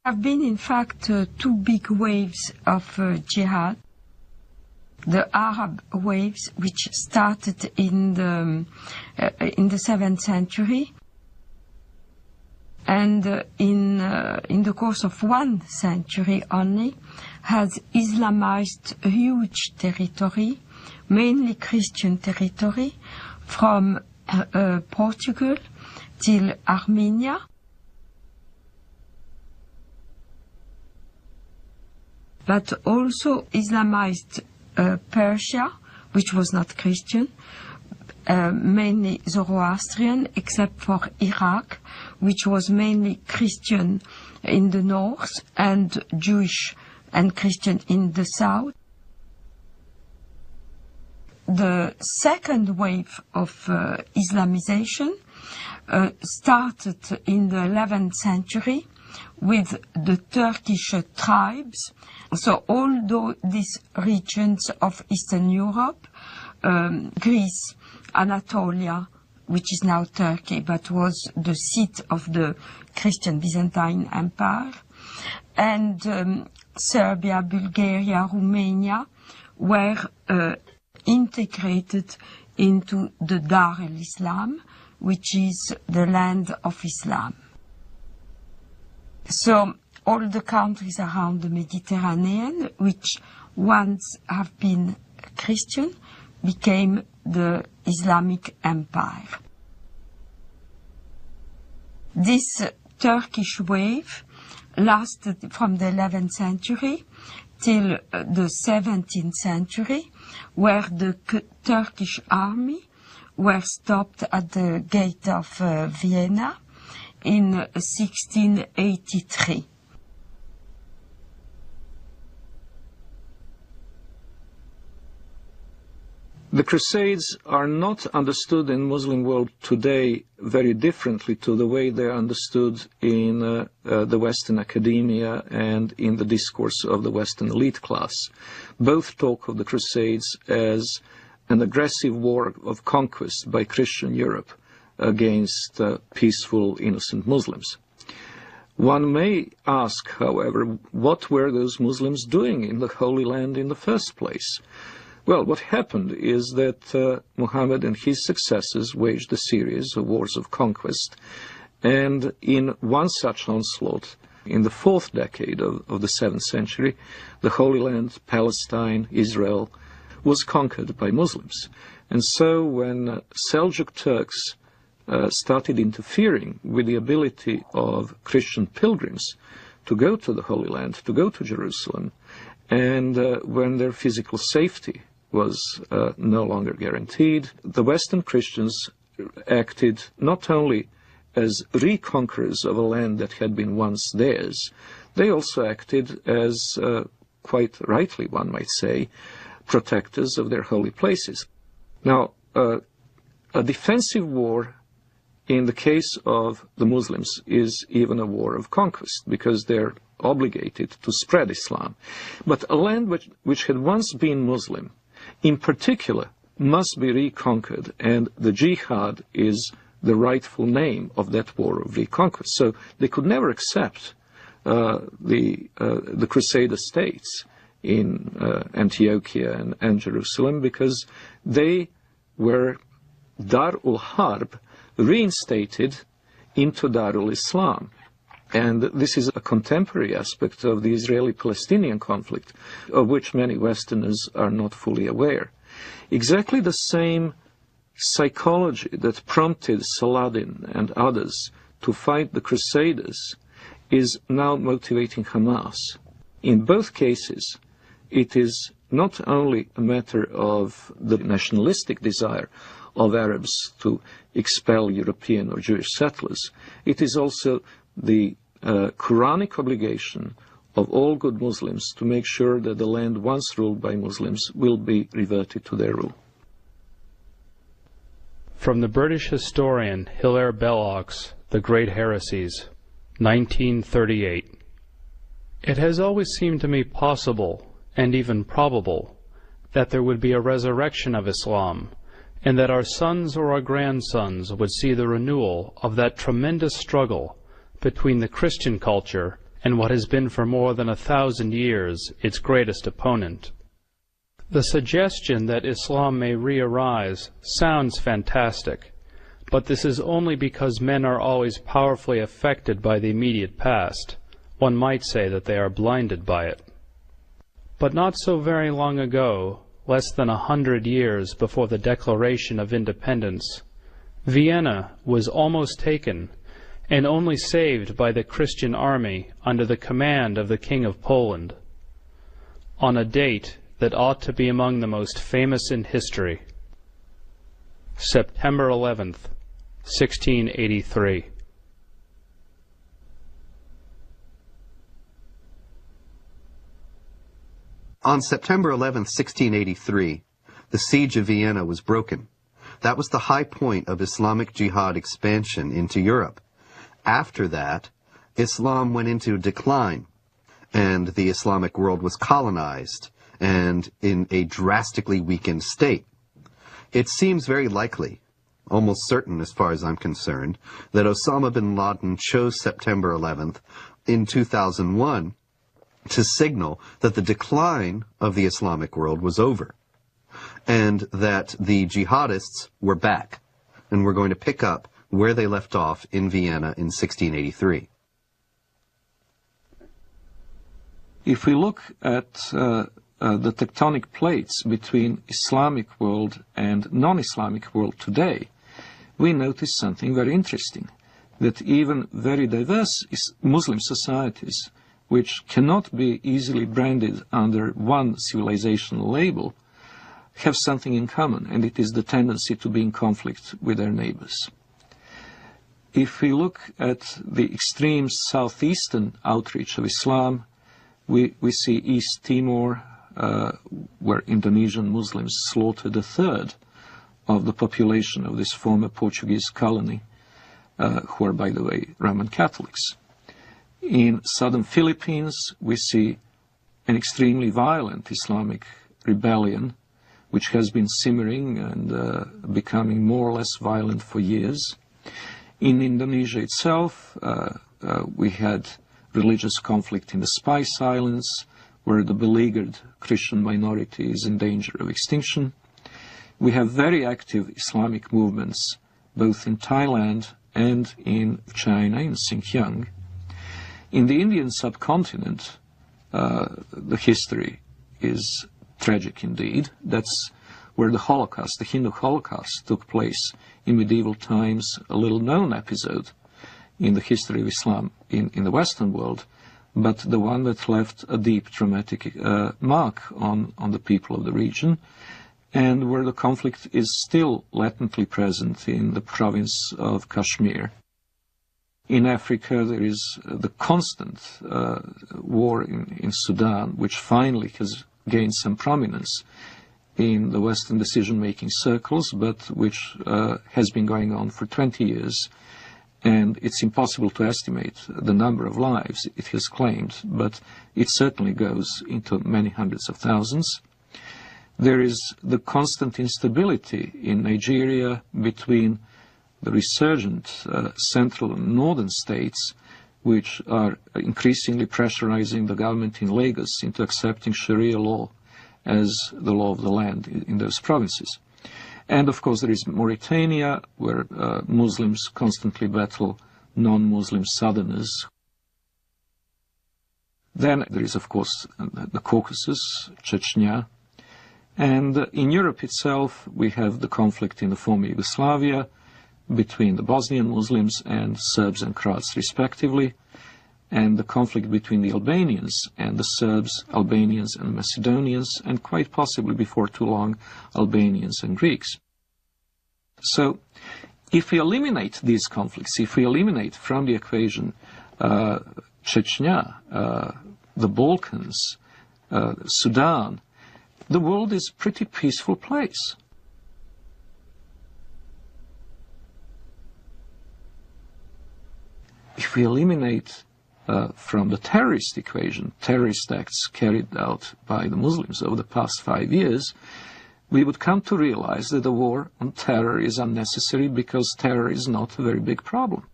have been, in fact, two big waves of jihad. The Arab waves, which started in the 7th century, and in the course of 1 century only, has Islamized a huge territory, mainly Christian territory, from Portugal till Armenia, but also Islamized Persia, which was not Christian, mainly Zoroastrian, except for Iraq, which was mainly Christian in the north and Jewish and Christian in the south. The second wave of Islamization started in the 11th century with the Turkish tribes. So all these regions of Eastern Europe, Greece, Anatolia, which is now Turkey, but was the seat of the Christian Byzantine Empire, and Serbia, Bulgaria, Romania were integrated into the Dar el-Islam, which is the land of Islam. So all the countries around the Mediterranean, which once have been Christian, became the Islamic Empire. This Turkish wave lasted from the 11th century till the 17th century, where the Turkish army were stopped at the gate of Vienna in 1683. The Crusades are not understood in Muslim world today very differently to the way they are understood in the Western academia and in the discourse of the Western elite class. Both talk of the Crusades as an aggressive war of conquest by Christian Europe against peaceful, innocent Muslims. One may ask, however, what were those Muslims doing in the Holy Land in the first place? Well, what happened is that Muhammad and his successors waged a series of wars of conquest, and in one such onslaught, in the 4th decade of the 7th century, the Holy Land, Palestine, Israel, was conquered by Muslims. And so when Seljuk Turks started interfering with the ability of Christian pilgrims to go to the Holy Land, to go to Jerusalem, and when their physical safety was no longer guaranteed, the Western Christians acted not only as reconquerors of a land that had been once theirs, they also acted as, quite rightly one might say, protectors of their holy places. Now, a defensive war in the case of the Muslims is even a war of conquest, because they're obligated to spread Islam. But a land which had once been Muslim, in particular, must be reconquered, and the jihad is the rightful name of that war of reconquest. So they could never accept the Crusader states in Antiochia and Jerusalem, because they were Dar ul-Harb reinstated into Dar ul-Islam. And this is a contemporary aspect of the Israeli-Palestinian conflict, of which many Westerners are not fully aware. Exactly the same psychology that prompted Saladin and others to fight the Crusaders is now motivating Hamas. In both cases, it is not only a matter of the nationalistic desire of Arabs to expel European or Jewish settlers, it is also the Quranic obligation of all good Muslims to make sure that the land once ruled by Muslims will be reverted to their rule. From the British historian Hilaire Belloc's The Great Heresies, 1938. It has always seemed to me possible, and even probable, that there would be a resurrection of Islam, and that our sons or our grandsons would see the renewal of that tremendous struggle between the Christian culture and what has been for more than 1,000 years its greatest opponent. The suggestion that Islam may re-arise sounds fantastic, but this is only because men are always powerfully affected by the immediate past. One might say that they are blinded by it. But not so very long ago, less than 100 years before the Declaration of Independence, Vienna was almost taken, and only saved by the Christian army under the command of the King of Poland, on a date that ought to be among the most famous in history. September 11th, 1683. On September 11th, 1683, the siege of Vienna was broken. That was the high point of Islamic Jihad expansion into Europe. After that, Islam went into decline, and the Islamic world was colonized and in a drastically weakened state. It seems very likely, almost certain as far as I'm concerned, that Osama bin Laden chose September 11th in 2001 to signal that the decline of the Islamic world was over, and that the jihadists were back, and were going to pick up where they left off in Vienna in 1683. If we look at the tectonic plates between Islamic world and non-Islamic world today, we notice something very interesting, that even very diverse Muslim societies, which cannot be easily branded under one civilizational label, have something in common, and it is the tendency to be in conflict with their neighbors. If we look at the extreme southeastern outreach of Islam, we see East Timor, where Indonesian Muslims slaughtered a third of the population of this former Portuguese colony, who are, by the way, Roman Catholics. In southern Philippines, we see an extremely violent Islamic rebellion, which has been simmering and becoming more or less violent for years. In Indonesia itself, we had religious conflict in the Spice Islands, where the beleaguered Christian minority is in danger of extinction. We have very active Islamic movements, both in Thailand and in China, in Xinjiang. In the Indian subcontinent, the history is tragic indeed. That's where the Holocaust, the Hindu Holocaust, took place in medieval times, a little-known episode in the history of Islam in the Western world, but the one that left a deep traumatic mark on the people of the region, and where the conflict is still latently present in the province of Kashmir. In Africa, there is the constant war in Sudan, which finally has gained some prominence in the Western decision-making circles, but which has been going on for 20 years. And it's impossible to estimate the number of lives it has claimed, but it certainly goes into many hundreds of thousands. There is the constant instability in Nigeria between the resurgent central and northern states, which are increasingly pressurizing the government in Lagos into accepting Sharia law as the law of the land in those provinces. And of course there is Mauritania, where Muslims constantly battle non-Muslim southerners. Then there is of course the Caucasus, Chechnya. And in Europe itself we have the conflict in the former Yugoslavia between the Bosnian Muslims and Serbs and Croats respectively, and the conflict between the Albanians and the Serbs, Albanians and Macedonians, and quite possibly before too long, Albanians and Greeks. So, if we eliminate these conflicts, if we eliminate from the equation Chechnya, the Balkans, Sudan, the world is a pretty peaceful place. If we eliminate from the terrorist equation, terrorist acts carried out by the Muslims over the past 5 years, we would come to realize that the war on terror is unnecessary because terror is not a very big problem.